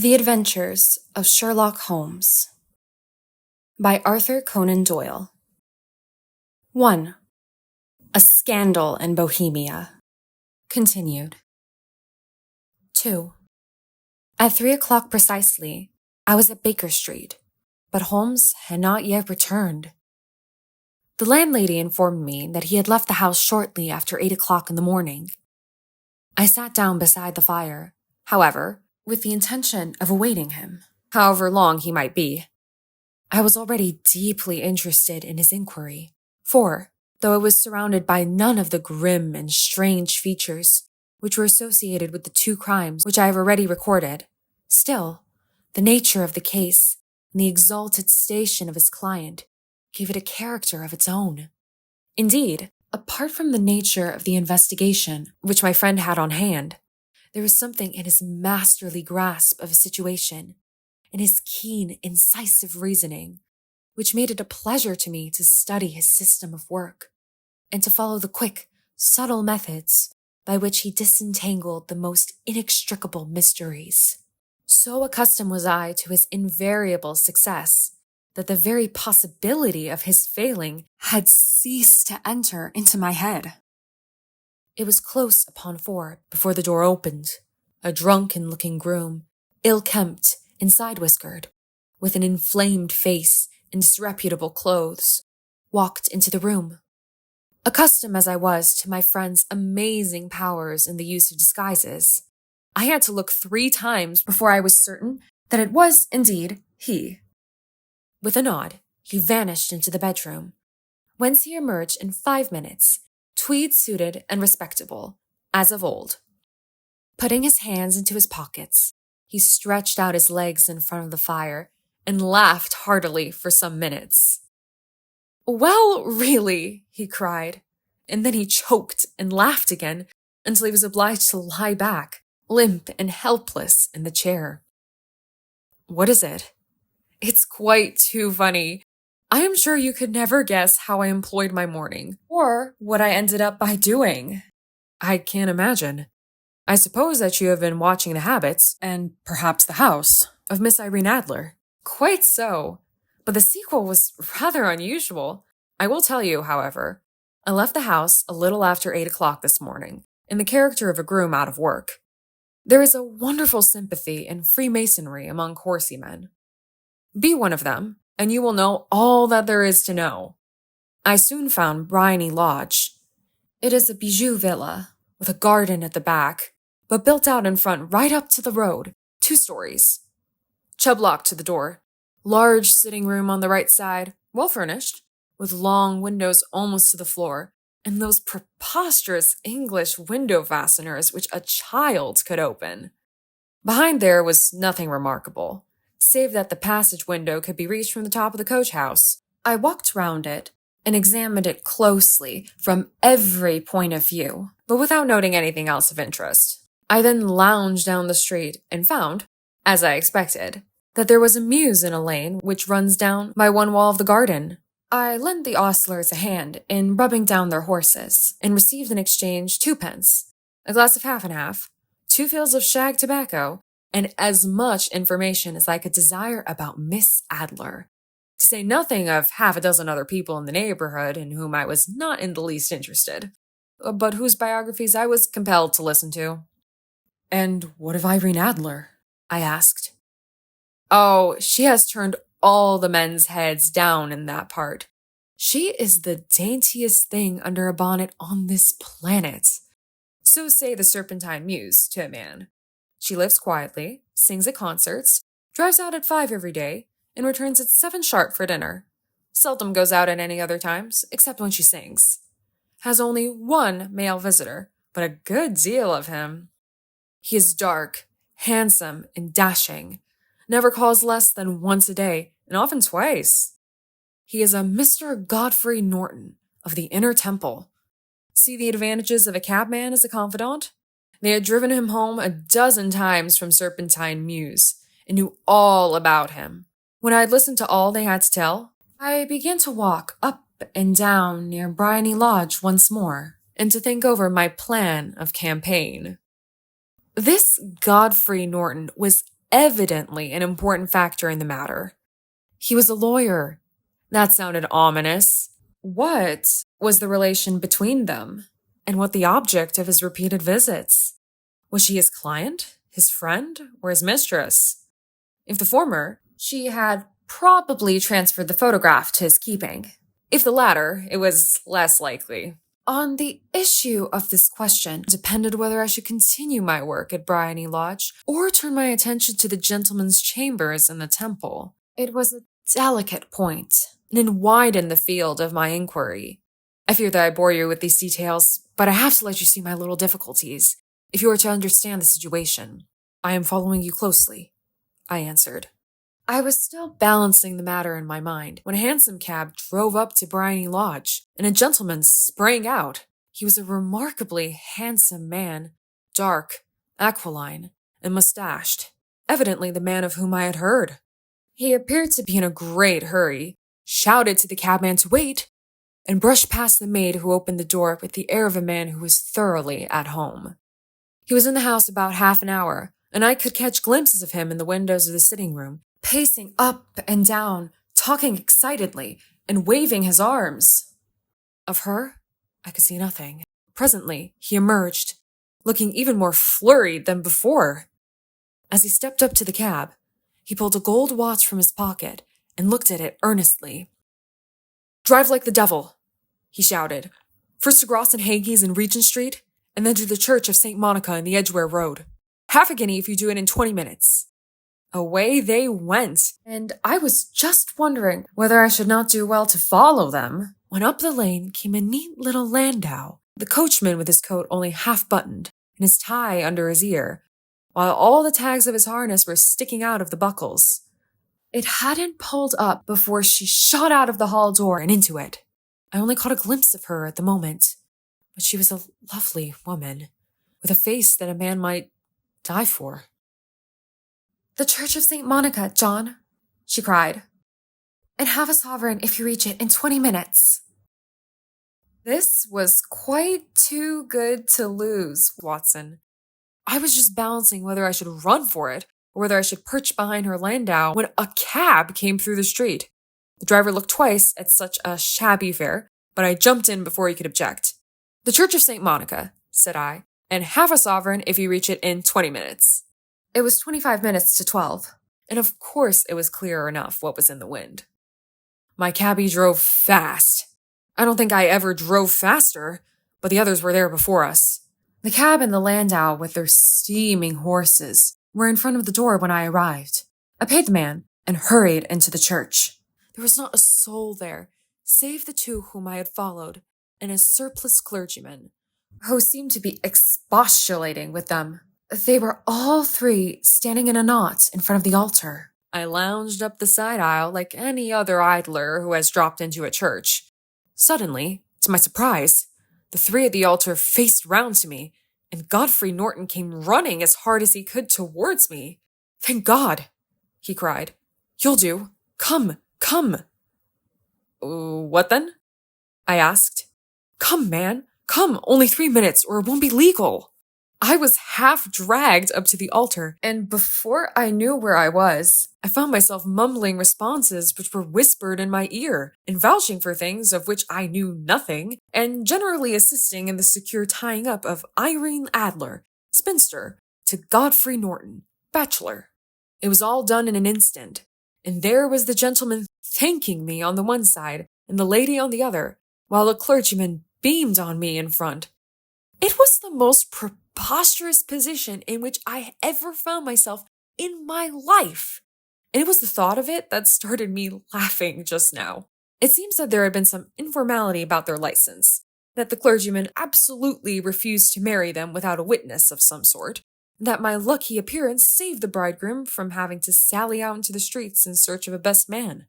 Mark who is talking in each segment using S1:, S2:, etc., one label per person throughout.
S1: The Adventures of Sherlock Holmes by Arthur Conan Doyle. 1. A Scandal in Bohemia. Continued. 2. At 3 o'clock precisely, I was at Baker Street, but Holmes had not yet returned. The landlady informed me that he had left the house shortly after 8 o'clock in the morning. I sat down beside the fire, however, with the intention of awaiting him, however long he might be. I was already deeply interested in his inquiry, for, though I was surrounded by none of the grim and strange features which were associated with the two crimes which I have already recorded, still, the nature of the case and the exalted station of his client gave it a character of its own. Indeed, apart from the nature of the investigation which my friend had on hand, there was something in his masterly grasp of a situation, and his keen, incisive reasoning, which made it a pleasure to me to study his system of work, and to follow the quick, subtle methods by which he disentangled the most inextricable mysteries. So accustomed was I to his invariable success, that the very possibility of his failing had ceased to enter into my head. It was close upon 4 before the door opened. A drunken-looking groom, ill-kempt and side-whiskered, with an inflamed face and disreputable clothes, walked into the room. Accustomed as I was to my friend's amazing powers in the use of disguises, I had to look 3 times before I was certain that it was indeed he. With a nod, he vanished into the bedroom, whence he emerged in 5 minutes, tweed-suited and respectable, as of old. Putting his hands into his pockets, he stretched out his legs in front of the fire and laughed heartily for some minutes. "Well, really," he cried, and then he choked and laughed again until he was obliged to lie back, limp and helpless, in the chair. "What is it?" "It's quite too funny. I am sure you could never guess how I employed my morning, or what I ended up by doing." "I can't imagine. I suppose that you have been watching the habits, and perhaps the house, of Miss Irene Adler." "Quite so. But the sequel was rather unusual. I will tell you, however. I left the house a little after 8 o'clock this morning, in the character of a groom out of work. There is a wonderful sympathy and Freemasonry among horsey men. Be one of them, and you will know all that there is to know. I soon found Briony Lodge. It is a bijou villa, with a garden at the back, but built out in front right up to the road, 2 stories. Chubb locked to the door. Large sitting room on the right side, well furnished, with long windows almost to the floor, and those preposterous English window fasteners which a child could open. Behind there was nothing remarkable, save that the passage window could be reached from the top of the coach house. I walked round it and examined it closely from every point of view, but without noting anything else of interest. I then lounged down the street and found, as I expected, that there was a mews in a lane which runs down by one wall of the garden. I lent the ostlers a hand in rubbing down their horses, and received in exchange 2 pence, a glass of half and half, 2 fills of shag tobacco, and as much information as I could desire about Miss Adler, to say nothing of half a dozen other people in the neighborhood in whom I was not in the least interested, but whose biographies I was compelled to listen to. "And what of Irene Adler?" I asked. "Oh, she has turned all the men's heads down in that part. She is the daintiest thing under a bonnet on this planet. So say the Serpentine Mews to a man. She lives quietly, sings at concerts, drives out at 5 every day, and returns at 7 sharp for dinner. Seldom goes out at any other times, except when she sings. Has only 1 male visitor, but a good deal of him. He is dark, handsome, and dashing. Never calls less than once a day, and often twice. He is a Mr. Godfrey Norton of the Inner Temple. See the advantages of a cabman as a confidant? They had driven him home a dozen times from Serpentine Mews, and knew all about him. When I had listened to all they had to tell, I began to walk up and down near Briony Lodge once more, and to think over my plan of campaign. This Godfrey Norton was evidently an important factor in the matter. He was a lawyer. That sounded ominous. What was the relation between them? And what the object of his repeated visits? Was she his client, his friend, or his mistress? If the former, she had probably transferred the photograph to his keeping. If the latter, it was less likely. On the issue of this question depended whether I should continue my work at Bryony Lodge or turn my attention to the gentleman's chambers in the temple. It was a delicate point, and it widened the field of my inquiry. I fear that I bore you with these details, but I have to let you see my little difficulties, if you are to understand the situation. I am following you closely, I answered. I was still balancing the matter in my mind when a hansom cab drove up to Bryony Lodge, and a gentleman sprang out. He was a remarkably handsome man, dark, aquiline, and mustached, evidently the man of whom I had heard. He appeared to be in a great hurry, shouted to the cabman to wait, and brushed past the maid who opened the door with the air of a man who was thoroughly at home. He was in the house about half an hour, and I could catch glimpses of him in the windows of the sitting room, pacing up and down, talking excitedly, and waving his arms. Of her, I could see nothing. Presently, he emerged, looking even more flurried than before. As he stepped up to the cab, he pulled a gold watch from his pocket and looked at it earnestly. "Drive like the devil," he shouted. "First to Gross and Hague's in Regent Street, and then to the Church of St. Monica in the Edgware Road. Half a guinea if you do it in 20 minutes. Away they went, and I was just wondering whether I should not do well to follow them, when up the lane came a neat little landau, the coachman with his coat only half buttoned, and his tie under his ear, while all the tags of his harness were sticking out of the buckles. It hadn't pulled up before she shot out of the hall door and into it. I only caught a glimpse of her at the moment, but she was a lovely woman, with a face that a man might die for. "The Church of St. Monica, John," she cried, "and have a sovereign if you reach it in 20 minutes. This was quite too good to lose, Watson. I was just balancing whether I should run for it or whether I should perch behind her landau when a cab came through the street. The driver looked twice at such a shabby fare, but I jumped in before he could object. "The Church of St. Monica," said I, "and half a sovereign if you reach it in 20 minutes. It was 25 minutes to 12, and of course it was clear enough what was in the wind. My cabby drove fast. I don't think I ever drove faster, but the others were there before us. The cab and the landau with their steaming horses were in front of the door when I arrived. I paid the man and hurried into the church. There was not a soul there, save the two whom I had followed, and a surpliced clergyman, who seemed to be expostulating with them. They were all three standing in a knot in front of the altar. I lounged up the side aisle like any other idler who has dropped into a church. Suddenly, to my surprise, the three at the altar faced round to me, and Godfrey Norton came running as hard as he could towards me. "Thank God!" he cried. "You'll do. Come, come." "What then?" I asked. "Come, man, come, only 3 minutes or it won't be legal." I was half dragged up to the altar, and before I knew where I was, I found myself mumbling responses which were whispered in my ear, and vouching for things of which I knew nothing, and generally assisting in the secure tying up of Irene Adler, spinster, to Godfrey Norton, bachelor. It was all done in an instant, and there was the gentleman thanking me on the one side, and the lady on the other, while the clergyman beamed on me in front. It was the most preposterous position in which I ever found myself in my life, and it was the thought of it that started me laughing just now. It seems that there had been some informality about their license, that the clergyman absolutely refused to marry them without a witness of some sort, and that my lucky appearance saved the bridegroom from having to sally out into the streets in search of a best man.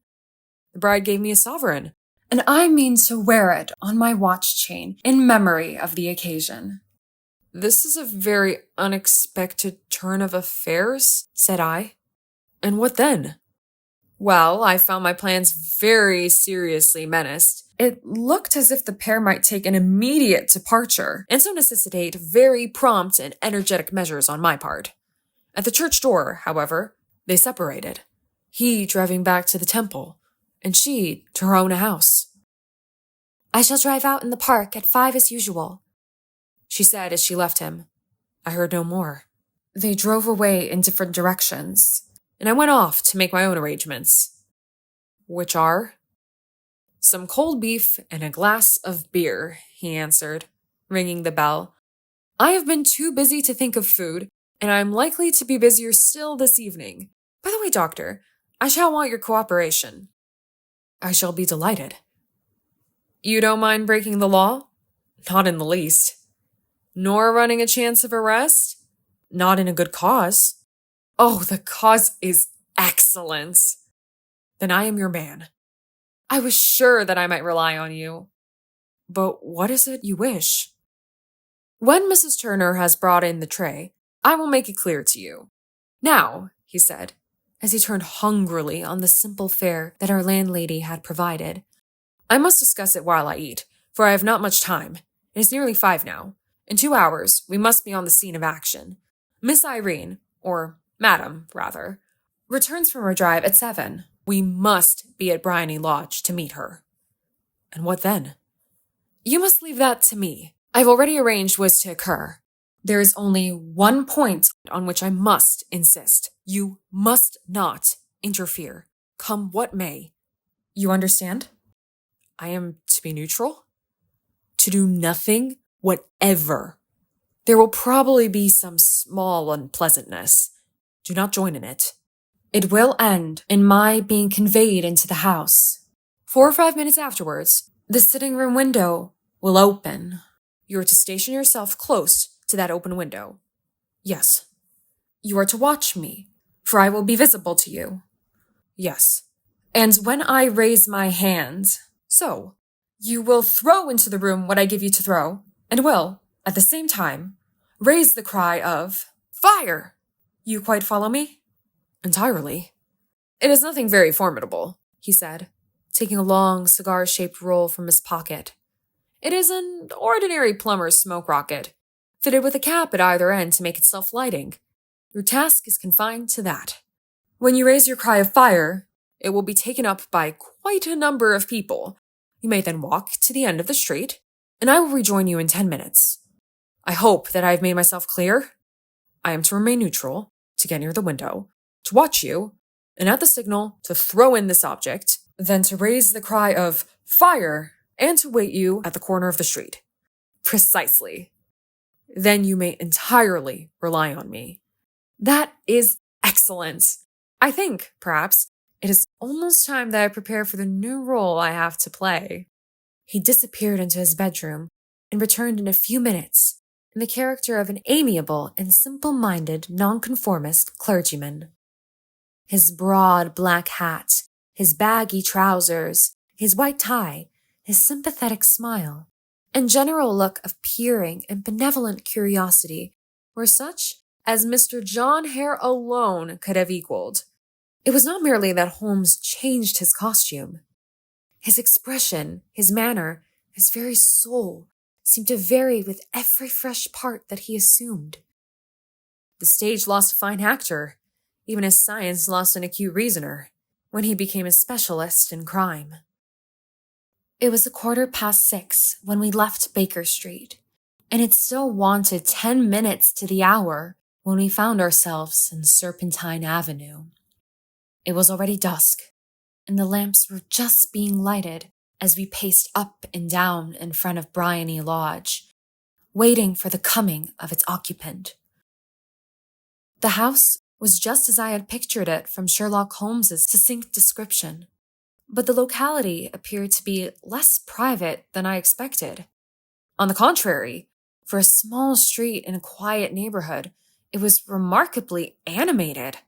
S1: The bride gave me a sovereign, and I mean to wear it on my watch chain in memory of the occasion. "This is a very unexpected turn of affairs," said I. "And what then?" "Well, I found my plans very seriously menaced. It looked as if the pair might take an immediate departure, and so necessitate very prompt and energetic measures on my part. At the church door, however, they separated, he driving back to the temple, and she to her own house. "I shall drive out in the park at 5 as usual," she said as she left him. I heard no more. They drove away in different directions, and I went off to make my own arrangements. "Which are?" "Some cold beef and a glass of beer," he answered, ringing the bell. "I have been too busy to think of food, and I am likely to be busier still this evening. By the way, Doctor, I shall want your cooperation." "I shall be delighted." "You don't mind breaking the law?" "Not in the least." "Nor running a chance of arrest?" "Not in a good cause." "Oh, the cause is excellent." "Then I am your man." "I was sure that I might rely on you." "But what is it you wish?" "When Mrs. Turner has brought in the tray, I will make it clear to you. Now," he said, as he turned hungrily on the simple fare that our landlady had provided, "I must discuss it while I eat, for I have not much time. It is nearly 5 now. In 2 hours, we must be on the scene of action. Miss Irene, or Madam, rather, returns from her drive at 7. We must be at Bryony Lodge to meet her." "And what then?" "You must leave that to me. I've already arranged what is to occur. There is only one point on which I must insist. You must not interfere, come what may. You understand?" "I am to be neutral?" "To do nothing whatever. There will probably be some small unpleasantness. Do not join in it. It will end in my being conveyed into the house. 4 or 5 minutes afterwards, the sitting-room window will open. You are to station yourself close to that open window." "Yes." "You are to watch me, for I will be visible to you." "Yes." "And when I raise my hand, so, you will throw into the room what I give you to throw, and will, at the same time, raise the cry of 'Fire!' You quite follow me?" "Entirely." "It is nothing very formidable," he said, taking a long cigar-shaped roll from his pocket. "It is an ordinary plumber's smoke rocket, fitted with a cap at either end to make it self-lighting. Your task is confined to that. When you raise your cry of 'Fire!' it will be taken up by quite a number of people. You may then walk to the end of the street, and I will rejoin you in 10 minutes. I hope that I have made myself clear. I am to remain neutral, to get near the window, to watch you, and at the signal to throw in this object, then to raise the cry of 'Fire!' and to wait you at the corner of the street." "Precisely." "Then you may entirely rely on me." "That is excellent. I think, perhaps, it is almost time that I prepare for the new role I have to play." He disappeared into his bedroom and returned in a few minutes in the character of an amiable and simple-minded nonconformist clergyman. His broad black hat, his baggy trousers, his white tie, his sympathetic smile, and general look of peering and benevolent curiosity were such as Mr. John Hare alone could have equaled. It was not merely that Holmes changed his costume. His expression, his manner, his very soul seemed to vary with every fresh part that he assumed. The stage lost a fine actor, even as science lost an acute reasoner, when he became a specialist in crime. It was 6:15 when we left Baker Street, and it still wanted 10 minutes to the hour when we found ourselves in Serpentine Avenue. It was already dusk, and the lamps were just being lighted as we paced up and down in front of Bryony Lodge, waiting for the coming of its occupant. The house was just as I had pictured it from Sherlock Holmes's succinct description, but the locality appeared to be less private than I expected. On the contrary, for a small street in a quiet neighborhood, it was remarkably animated.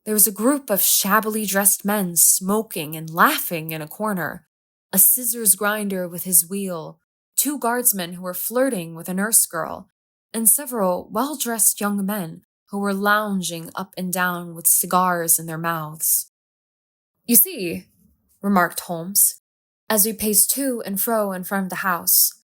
S1: There was a group of shabbily dressed men smoking and laughing in a corner, a scissors grinder with his wheel, 2 guardsmen who were flirting with a nurse girl, and several well-dressed young men who were lounging up and down with cigars in their mouths. "You see," remarked Holmes, as we paced to and fro in front of the house,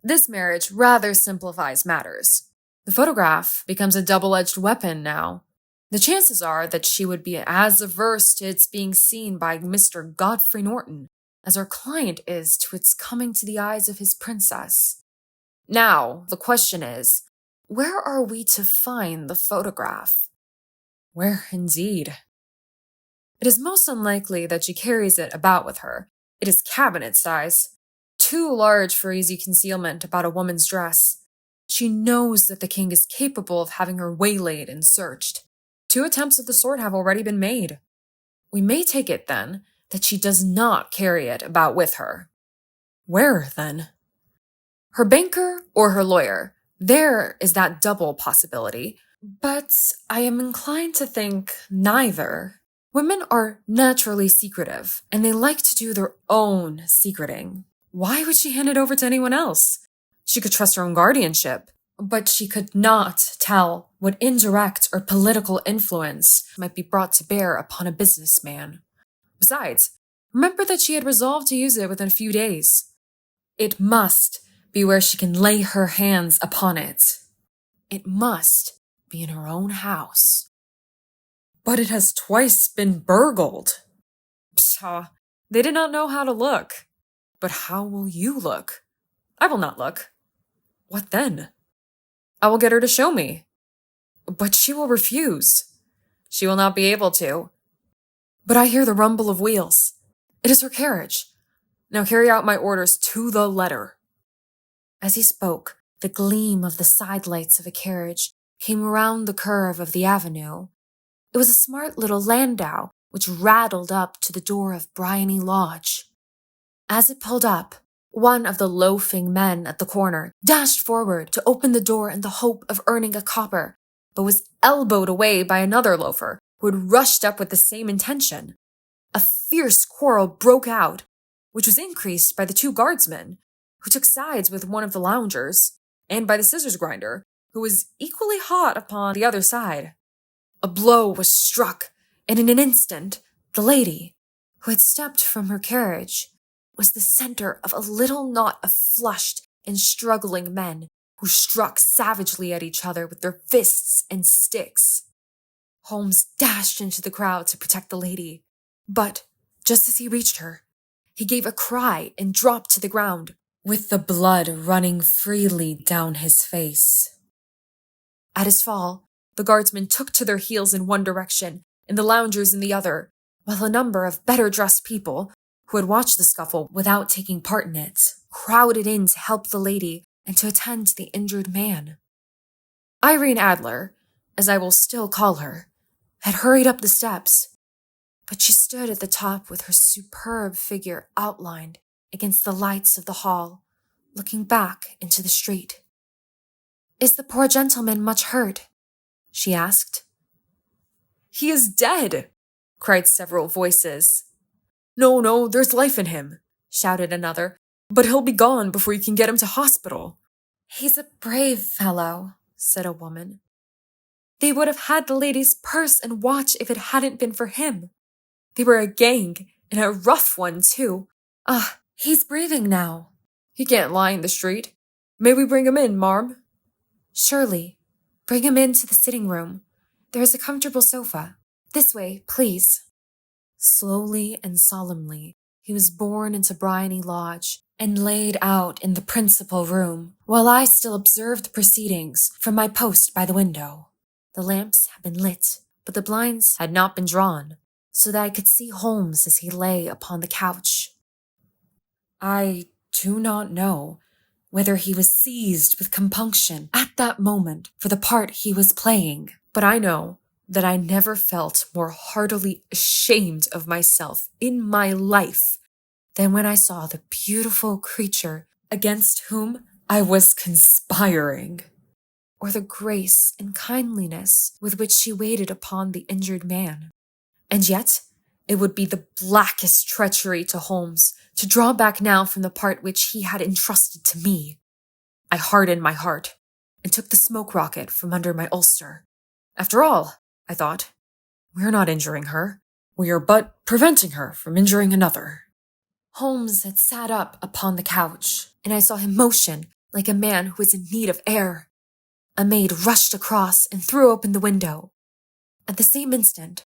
S1: "this marriage rather simplifies matters. The photograph becomes a double-edged weapon now. The chances are that she would be as averse to its being seen by Mr. Godfrey Norton as our client is to its coming to the eyes of his princess. Now, the question is, where are we to find the photograph? Where indeed? It is most unlikely that she carries it about with her. It is cabinet size, too large for easy concealment about a woman's dress. She knows that the king is capable of having her waylaid and searched. 2 attempts of the sort have already been made. We may take it, then, that she does not carry it about with her. Where, then? Her banker or her lawyer. There is that double possibility. But I am inclined to think neither. Women are naturally secretive, and they like to do their own secreting. Why would she hand it over to anyone else? She could trust her own guardianship, but she could not tell what indirect or political influence might be brought to bear upon a businessman. Besides, remember that she had resolved to use it within a few days. It must be where she can lay her hands upon it. It must be in her own house. But it has twice been burgled. Pshaw, they did not know how to look. But how will you look? I will not look. What then? I will get her to show me. But she will refuse. She will not be able to. But I hear the rumble of wheels. It is her carriage. Now carry out my orders to the letter. As he spoke, the gleam of the side lights of a carriage came round the curve of the avenue. It was a smart little landau which rattled up to the door of Bryony Lodge. As it pulled up, one of the loafing men at the corner dashed forward to open the door in the hope of earning a copper, but was elbowed away by another loafer who had rushed up with the same intention. A fierce quarrel broke out, which was increased by the 2 guardsmen, who took sides with one of the loungers, and by the scissors grinder, who was equally hot upon the other side. A blow was struck, and in an instant, the lady, who had stepped from her carriage, was the center of a little knot of flushed and struggling men who struck savagely at each other with their fists and sticks. Holmes dashed into the crowd to protect the lady, but just as he reached her, he gave a cry and dropped to the ground, with the blood running freely down his face. At his fall, the guardsmen took to their heels in one direction and the loungers in the other, while a number of better-dressed people, who had watched the scuffle without taking part in it, crowded in to help the lady and to attend to the injured man. Irene Adler, as I will still call her, had hurried up the steps, but she stood at the top with her superb figure outlined against the lights of the hall, looking back into the street. "Is the poor gentleman much hurt?" she asked. "He is dead!" cried several voices. No, there's life in him," shouted another, "but he'll be gone before you can get him to hospital." "He's a brave fellow," said a woman. "They would have had the lady's purse and watch if it hadn't been for him. They were a gang, and a rough one, too. He's breathing now." "He can't lie in the street. May we bring him in, marm?" "Surely. Bring him into the sitting room. There is a comfortable sofa. This way, please." Slowly and solemnly, he was borne into Bryony Lodge and laid out in the principal room, while I still observed the proceedings from my post by the window. The lamps had been lit, but the blinds had not been drawn, so that I could see Holmes as he lay upon the couch. I do not know whether he was seized with compunction at that moment for the part he was playing, but I know that I never felt more heartily ashamed of myself in my life than when I saw the beautiful creature against whom I was conspiring, or the grace and kindliness with which she waited upon the injured man. And yet, it would be the blackest treachery to Holmes to draw back now from the part which he had entrusted to me. I hardened my heart and took the smoke rocket from under my ulster. After all, I thought, we are not injuring her. We are but preventing her from injuring another. Holmes had sat up upon the couch, and I saw him motion like a man who is in need of air. A maid rushed across and threw open the window. At the same instant,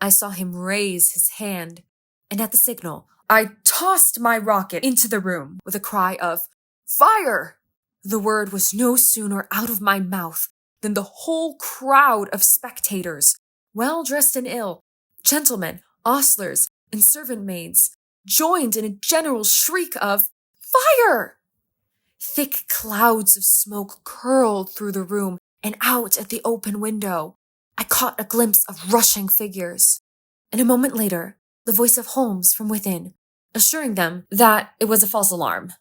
S1: I saw him raise his hand, and at the signal, I tossed my rocket into the room with a cry of, "Fire!" The word was no sooner out of my mouth than the whole crowd of spectators, well dressed and ill, gentlemen, ostlers, and servant maids, joined in a general shriek of, "Fire!" Thick clouds of smoke curled through the room and out at the open window. I caught a glimpse of rushing figures, and a moment later, the voice of Holmes from within, assuring them that it was a false alarm.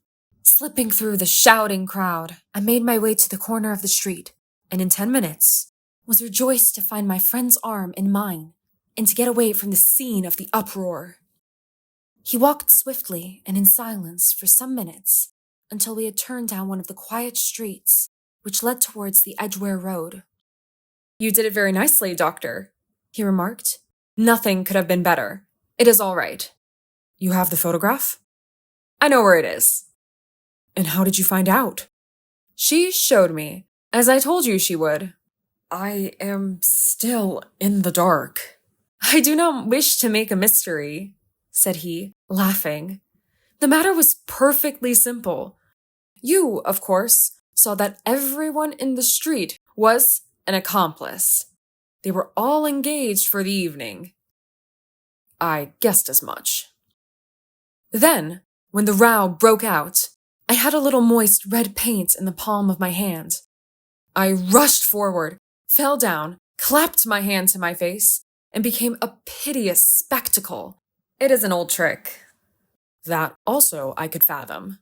S1: Slipping through the shouting crowd, I made my way to the corner of the street, and in 10 minutes was rejoiced to find my friend's arm in mine and to get away from the scene of the uproar. He walked swiftly and in silence for some minutes until we had turned down one of the quiet streets which led towards the Edgware Road. "You did it very nicely, Doctor," he remarked. "Nothing could have been better. It is all right. You have the photograph?" "I know where it is." "And how did you find out?" "She showed me, as I told you she would." "I am still in the dark." "I do not wish to make a mystery," said he, laughing. "The matter was perfectly simple. You, of course, saw that everyone in the street was an accomplice. They were all engaged for the evening." "I guessed as much." "Then, when the row broke out, I had a little moist red paint in the palm of my hand. I rushed forward, fell down, clapped my hand to my face, and became a piteous spectacle. It is an old trick." "That also I could fathom."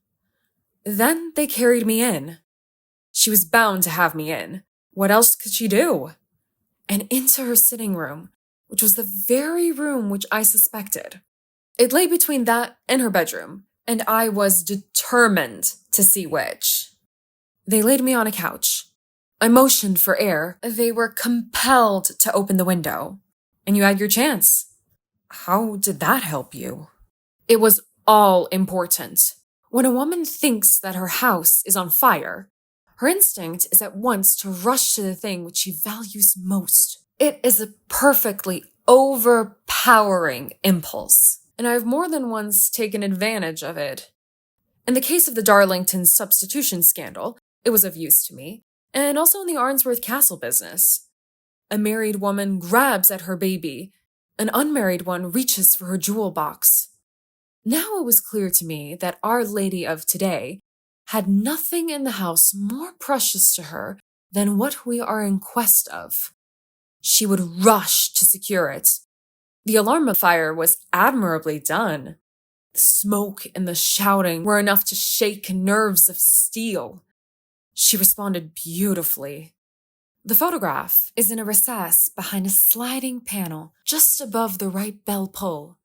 S1: "Then they carried me in. She was bound to have me in. What else could she do? And into her sitting room, which was the very room which I suspected. It lay between that and her bedroom, and I was determined to see which. They laid me on a couch. I motioned for air. They were compelled to open the window. And you had your chance." "How did that help you?" "It was all important. When a woman thinks that her house is on fire, her instinct is at once to rush to the thing which she values most. It is a perfectly overpowering impulse, and I have more than once taken advantage of it. In the case of the Darlington substitution scandal, it was of use to me, and also in the Arnsworth Castle business. A married woman grabs at her baby, an unmarried one reaches for her jewel box. Now it was clear to me that Our Lady of today had nothing in the house more precious to her than what we are in quest of. She would rush to secure it. The alarm of fire was admirably done. The smoke and the shouting were enough to shake nerves of steel. She responded beautifully. The photograph is in a recess behind a sliding panel just above the right bell pull.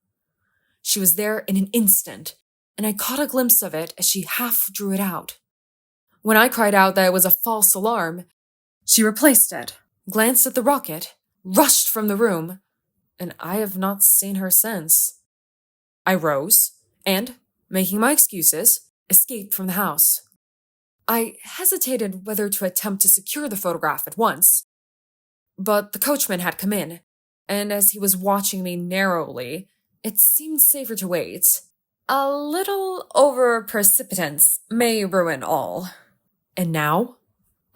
S1: She was there in an instant, and I caught a glimpse of it as she half drew it out. When I cried out that it was a false alarm, she replaced it, glanced at the rocket, rushed from the room, and I have not seen her since. I rose, and, making my excuses, escaped from the house. I hesitated whether to attempt to secure the photograph at once, but the coachman had come in, and as he was watching me narrowly, it seemed safer to wait. A little over-precipitance may ruin all. "And now?"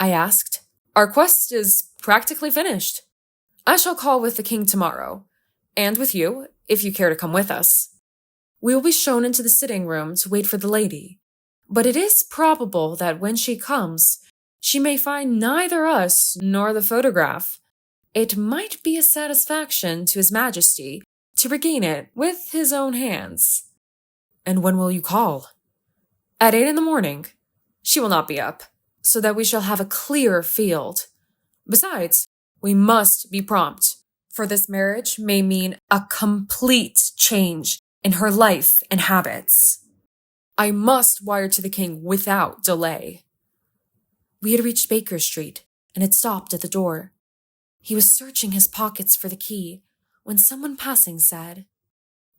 S1: I asked. "Our quest is practically finished. I shall call with the king tomorrow, and with you, if you care to come with us. We will be shown into the sitting room to wait for the lady, but it is probable that when she comes, she may find neither us nor the photograph. It might be a satisfaction to His Majesty to regain it with his own hands." "And when will you call?" "At 8 in the morning. She will not be up, so that we shall have a clear field. Besides, we must be prompt, for this marriage may mean a complete change in her life and habits. I must wire to the king without delay." We had reached Baker Street and had stopped at the door. He was searching his pockets for the key when someone passing said,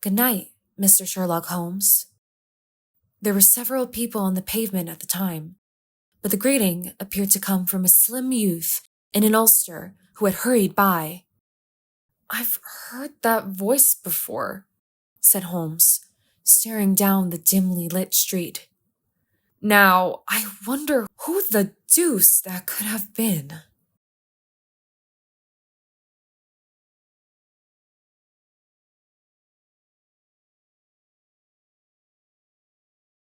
S1: "Good night, Mr. Sherlock Holmes." There were several people on the pavement at the time, but the greeting appeared to come from a slim youth in an ulster who had hurried by. I've heard that voice before, said Holmes, staring down the dimly lit street. Now, I wonder who the deuce that could have been.